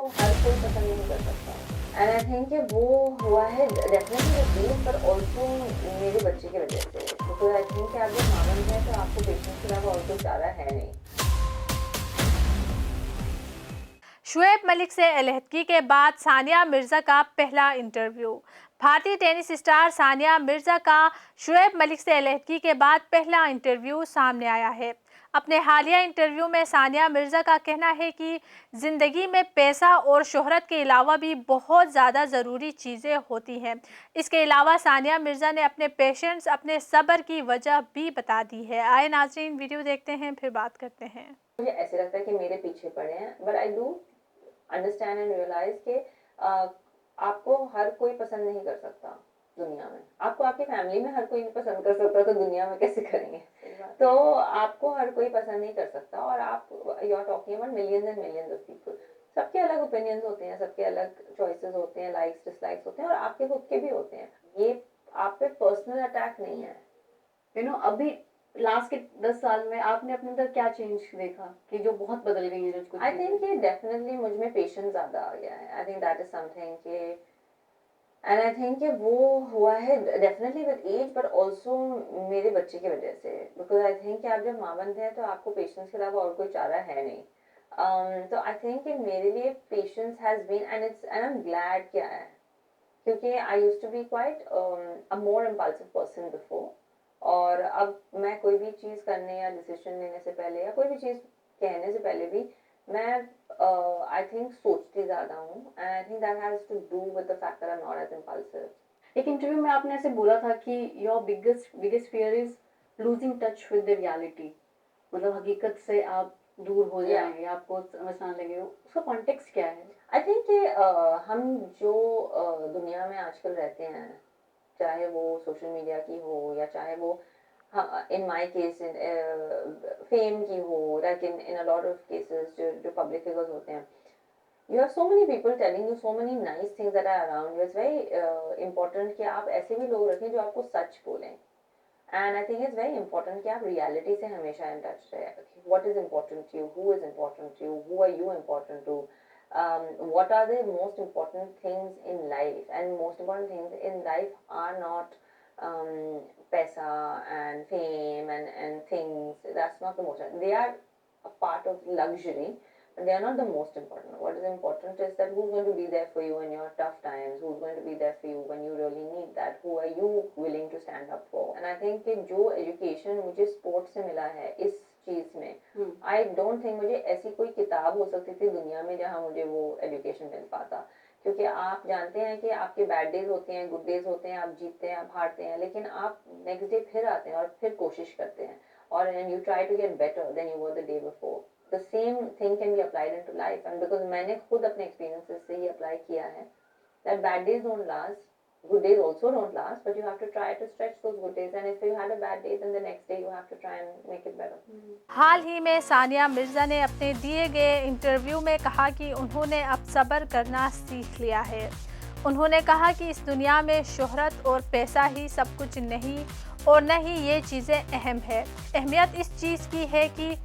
हर कोई पसंद नहीं कर सकता एंड आई थिंक कि वो हुआ है डेफिनेटली पर ऑल्सो मेरे बच्चे की वजह से, बिकॉज आई थिंक कि आप जब माँ बनते हैं तो आपको पेशेंस के अलावा और कोई चारा है नहीं। शुएब मलिक से अलहदगी के बाद सानिया मिर्ज़ा का पहला इंटरव्यू। भारतीय टेनिस स्टार सानिया मिर्ज़ा का शुएब मलिक से अलहदगी के बाद पहला इंटरव्यू सामने आया है। अपने हालिया इंटरव्यू में सानिया मिर्ज़ा का कहना है कि ज़िंदगी में पैसा और शोहरत के अलावा भी बहुत ज़्यादा ज़रूरी चीज़ें होती हैं। इसके अलावा सानिया मिर्ज़ा ने अपने पेशेंस, अपने सब्र की वजह भी बता दी है। आए नाज़रीन, वीडियो देखते हैं, फिर बात करते हैं। मुझे ऐसे लगता है कि मेरे पीछे पड़े हैं, but I do understand and realize कि आपको हर कोई पसंद नहीं कर सकता दुनिया में। आपको आपकी फैमिली में हर कोई नहीं पसंद कर सकता तो दुनिया में कैसे करेंगे। तो आपको हर कोई पसंद नहीं कर सकता और आप you are talking about millions and millions of people. सबके अलग ओपिनियंस होते हैं, सबके अलग चॉइसेस होते हैं, लाइक्स डिसलाइक्स होते हैं और आपके खुद के भी होते हैं। ये आप पे पर्सनल अटैक नहीं है। अभी लास्ट के 10 साल में आपने अपने अंदर क्या चेंज देखा कि जो बहुत बदल गई है? जो आई थिंक ये डेफिनेटली मुझ में पेशेंस ज़्यादा आ गया है। I think that is something कि एंड आई थिंक कि वो हुआ है definitely with age but also मेरे बच्चे की वजह से, बिकॉज आई थिंक कि आप जब माँ बनते हैं तो आपको पेशेंस के अलावा और कोई चारा है नहीं। तो आई थिंक कि मेरे लिए patience has been and I am glad क्या है, क्योंकि I used to be quite a more impulsive person before. और अब मैं कोई भी चीज़ करने या डिसीजन लेने से पहले या कोई भी चीज़ कहने से पहले भी मैं आई थिंक सोचती ज़्यादा हूँ and I think that has to do with the fact that I am not as impulsive. एक इंटरव्यू में आपने ऐसे बोला था कि your biggest fear is losing touch with the reality, मतलब हकीकत से आप दूर हो जाएंगे, आपको समझ ना लगे। उसका कॉन्टेक्स्ट क्या है? आई थिंक कि हम जो दुनिया में आजकल रहते हैं, चाहे वो सोशल मीडिया की हो या चाहे वो इन माई केस फेम की हो, like in a lot of cases जो पब्लिक फिगर्स होते हैं, you have so many people telling you so many nice things that are around you. It's very important कि आप ऐसे भी लोग रखें जो आपको सच बोलें and I think it's very important कि आप reality से हमेशा in touch रहे। What is important to you? Who is important to you? Who are you important to? What are the most important things in life? And most important things in life are not पैसा and fame and things. That's not the most. They are a part of luxury, but they are not the most important. What is important is that who's going to be there for you in your tough times, who's going to be there for you when you really need that, who are you willing to stand up for. And I think कि जो education मुझे sports से मिला है इस चीज़ में, I don't think मुझे ऐसी कोई किताब हो सकती थी दुनिया में जहाँ मुझे वो education मिल पाता, क्योंकि आप जानते हैं कि आपके बैड डेज होते हैं, गुड डेज होते हैं, आप जीतते हैं, आप हारते हैं, लेकिन आप नेक्स्ट डे फिर आते हैं और फिर कोशिश करते हैं और and you try to get better than you were the day before. The same thing can be applied into life, and because मैंने खुद अपने experiences से ही apply किया है that bad days don't last, good days also don't last, but you have to try to stretch those good days, and if you had a bad day then the next day you have to try and make it better. हाल ही में सानिया मिर्ज़ा ने अपने दिए गए interview में कहा कि उन्होंने अब सब्र करना सीख लिया है। उन्होंने कहा कि इस दुनिया में शोहरत और पैसा ही सब कुछ नहीं और न ही ये चीज़ें अहम है। अहमियत इस चीज़ की है कि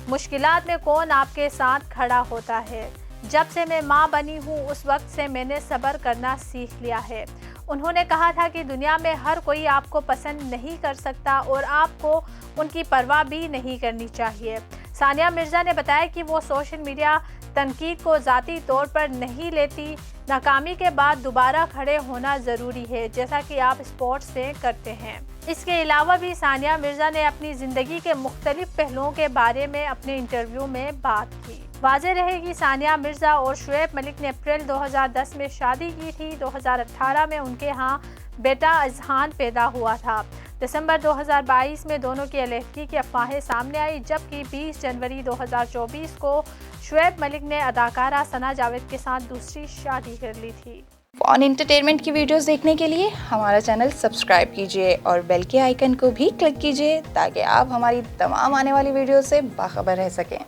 मुश्किलात में कौन आपके साथ खड़ा होता है। जब से मैं माँ बनी हूँ उस वक्त से मैंने सब्र करना सीख लिया है। उन्होंने कहा था कि दुनिया में हर कोई आपको पसंद नहीं कर सकता और आपको उनकी परवाह भी नहीं करनी चाहिए। सानिया मिर्ज़ा ने बताया कि वो सोशल मीडिया तनकीद को ज़ाती तौर पर नहीं लेती। नाकामी के बाद दोबारा खड़े होना ज़रूरी है, जैसा कि आप स्पोर्ट्स से करते हैं। इसके अलावा भी सानिया मिर्ज़ा ने अपनी ज़िंदगी के मुख्तलिफ पहलुओं के बारे में अपने इंटरव्यू में बात की। वाज़ेह रहे कि सानिया मिर्ज़ा और शुएब मलिक ने अप्रैल 2010 में शादी की थी। 2018 में उनके यहाँ बेटा अजहान पैदा हुआ था। दिसंबर 2022 में दोनों की अलहदगी की अफवाहें सामने आई, जबकि 20 जनवरी 2024 को शुएब मलिक ने अदाकारा सना जावेद के साथ दूसरी शादी कर ली थी। ऑन एंटरटेनमेंट की वीडियोस देखने के लिए हमारा चैनल सब्सक्राइब कीजिए और बेल के आइकन को भी क्लिक कीजिए ताकि आप हमारी तमाम आने वाली वीडियो से बाखबर रह सकें।